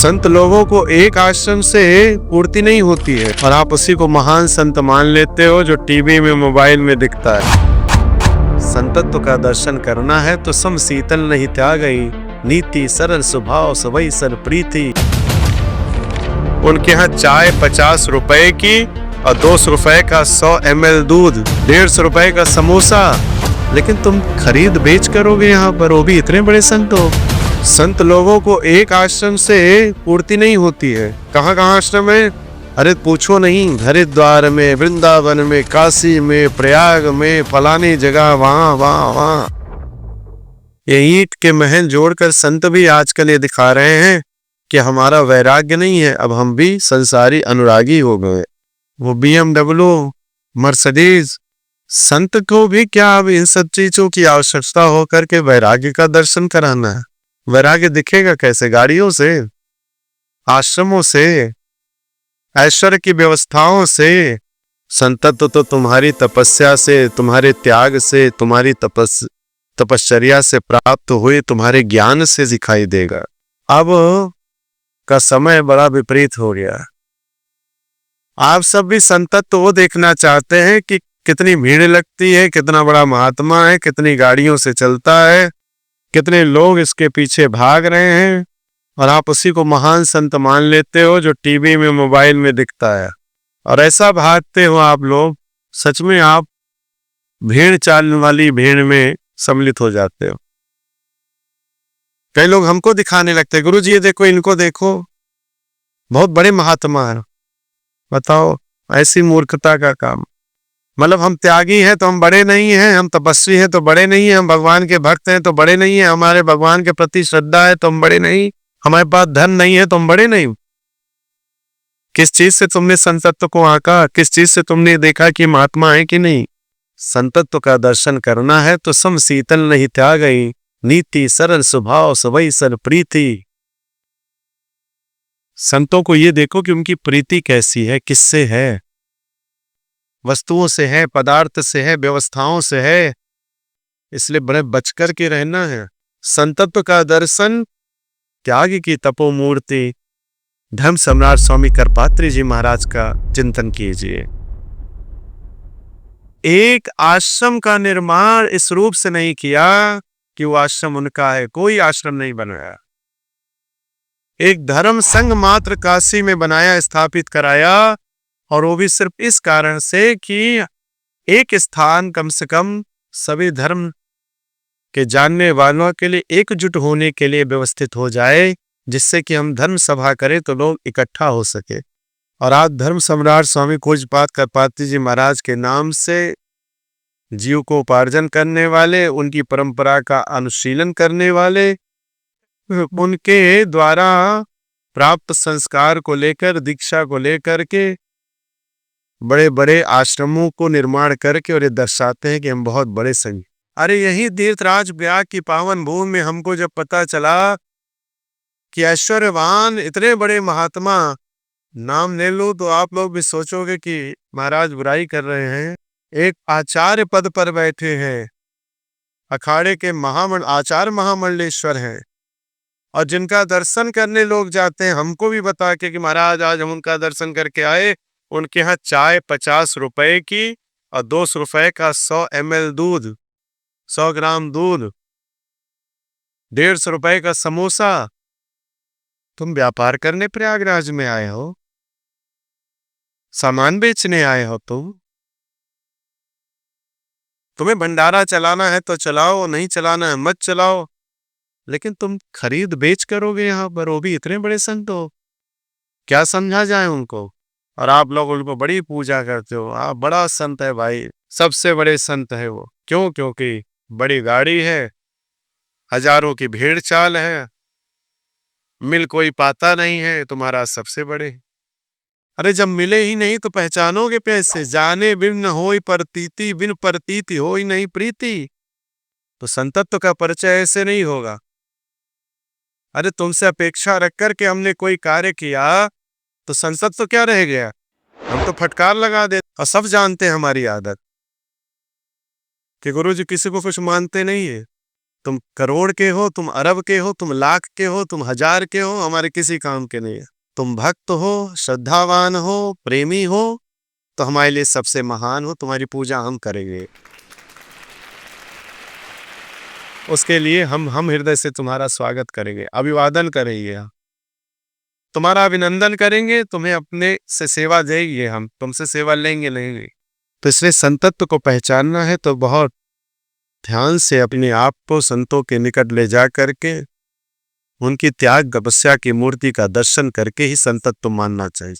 संत लोगों को एक आश्रम से पूर्ति नहीं होती है और आप उसी को महान संत मान लेते हो जो टीवी में मोबाइल में दिखता है। संतत्व का दर्शन करना है तो सम शीतल नहीं त्यागई, नीति सरल स्वभाव सवई सर प्रीति। उनके यहाँ चाय 50 रुपए की और 200 रुपए का 100 ml दूध, 150 रुपए का समोसा, लेकिन तुम खरीद बेच करोगे यहाँ पर, वो भी इतने बड़े संत हो। संत लोगों को एक आश्रम से पूर्ति नहीं होती है। कहाँ कहाँ आश्रम है? अरे पूछो नहीं, हरिद्वार में, वृंदावन में, काशी में, प्रयाग में, फलानी जगह, वहां वहां वहां। ये ईंट के महल जोड़कर संत भी आजकल ये दिखा रहे हैं कि हमारा वैराग्य नहीं है, अब हम भी संसारी अनुरागी हो गए। वो BMW, मर्सिडीज। संत को भी क्या अब इन सब चीजों की आवश्यकता होकर के वैराग्य का दर्शन कराना है? वैराग्य दिखेगा कैसे? गाड़ियों से, आश्रमों से, ऐश्वर्य की व्यवस्थाओं से। संतत्व तो तुम्हारी तपस्या से, तुम्हारे त्याग से, तुम्हारी तपश्चर्या से प्राप्त हुए तुम्हारे ज्ञान से दिखाई देगा। अब का समय बड़ा विपरीत हो गया। आप सब भी संतत्व वो देखना चाहते हैं कि कितनी भीड़ लगती है, कितना बड़ा महात्मा है, कितनी गाड़ियों से चलता है, कितने लोग इसके पीछे भाग रहे हैं, और आप उसी को महान संत मान लेते हो जो टीवी में मोबाइल में दिखता है। और ऐसा भागते हो आप लोग, सच में आप भीड़ चाल वाली भीड़ में सम्मिलित हो जाते हो। कई लोग हमको दिखाने लगते हैं, गुरु जी ये देखो, इनको देखो, बहुत बड़े महात्मा है। बताओ, ऐसी मूर्खता का काम। मतलब हम त्यागी हैं तो हम बड़े नहीं हैं, हम तपस्वी हैं तो बड़े नहीं हैं, हम भगवान के भक्त हैं तो बड़े नहीं हैं, हमारे भगवान के प्रति श्रद्धा है तो हम बड़े नहीं, हमारे पास धन नहीं है तो हम बड़े नहीं। किस चीज से तुमने संतत्व को आंका? किस चीज से तुमने देखा कि महात्मा है कि नहीं? संतत्व का दर्शन करना है तो सम शीतल नहीं त्यागई, नीति सरल स्वभाव सवई सर प्रीति। संतों को ये देखो कि उनकी प्रीति कैसी है, किससे है? वस्तुओं से है, पदार्थ से है, व्यवस्थाओं से है, इसलिए बड़े बचकर के रहना है। संतत्व का दर्शन, त्याग की तपोमूर्ति धर्म सम्राट स्वामी करपात्री जी महाराज का चिंतन कीजिए। एक आश्रम का निर्माण इस रूप से नहीं किया कि वो आश्रम उनका है, कोई आश्रम नहीं बनाया। एक धर्म संघ मात्र काशी में बनाया, स्थापित कराया, और वो भी सिर्फ इस कारण से कि एक स्थान कम से कम सभी धर्म के जानने वालों के लिए एकजुट होने के लिए व्यवस्थित हो जाए, जिससे कि हम धर्म सभा करें तो लोग इकट्ठा हो सके। और आज धर्म सम्राट स्वामी पूज्यपाद करपात्री जी महाराज के नाम से जीव को उपार्जन करने वाले, उनकी परंपरा का अनुशीलन करने वाले, उनके द्वारा प्राप्त संस्कार को लेकर, दीक्षा को लेकर के बड़े बड़े आश्रमों को निर्माण करके और ये दर्शाते हैं कि हम बहुत बड़े संघ। अरे यही तीर्थराज ब्याग की पावन भूमि में हमको जब पता चला कि ऐश्वर्यवान इतने बड़े महात्मा, नाम ले लो तो आप लोग भी सोचोगे कि महाराज बुराई कर रहे हैं, एक आचार्य पद पर बैठे हैं, अखाड़े के आचार्य महामंडलेश्वर हैं, और जिनका दर्शन करने लोग जाते हैं, हमको भी बता के कि महाराज आज हम उनका दर्शन करके आए। उनके यहाँ चाय 50 रुपए की और 200 रुपए का 100 ml दूध, 100 ग्राम दूध, 150 रुपए का समोसा। तुम व्यापार करने प्रयागराज में आए हो? सामान बेचने आए हो? तुम्हें भंडारा चलाना है तो चलाओ, नहीं चलाना है मत चलाओ, लेकिन तुम खरीद बेच करोगे यहाँ पर, वो भी इतने बड़े संत हो। क्या समझा जाए उनको? और आप लोग उनको बड़ी पूजा करते हो, आप बड़ा संत है भाई, सबसे बड़े संत है वो। क्यों? क्योंकि बड़ी गाड़ी है, हजारों की भीड़ चाल है, मिल कोई पाता नहीं है, तुम्हारा सबसे बड़े। अरे जब मिले ही नहीं तो पहचानोगे कैसे? जाने बिन न होई प्रतीति, बिन प्रतीति होई नहीं प्रीति। तो संतत्व का परिचय ऐसे नहीं होगा। अरे तुमसे अपेक्षा रख कर के हमने कोई कार्य किया तो संसद तो क्या रह गया? हम तो फटकार लगा देते। और सब जानते हैं हमारी आदत कि गुरु जी किसी को कुछ मानते नहीं है, तुम करोड़ के हो, तुम अरब के हो, तुम लाख के हो, तुम हजार के हो, हमारे किसी काम के नहीं है। तुम भक्त हो, श्रद्धावान हो, प्रेमी हो, तो हमारे लिए सबसे महान हो। तुम्हारी पूजा हम करेंगे, उसके लिए हम हृदय से तुम्हारा स्वागत करेंगे, अभिवादन करेंगे, तुम्हारा अभिनंदन करेंगे, तुम्हें अपने से सेवा देंगे, हम तुमसे सेवा लेंगे नहीं। तो इसलिए संतत्व को पहचानना है तो बहुत ध्यान से अपने आप को संतों के निकट ले जा करके उनकी त्याग तपस्या की मूर्ति का दर्शन करके ही संतत्व मानना चाहिए।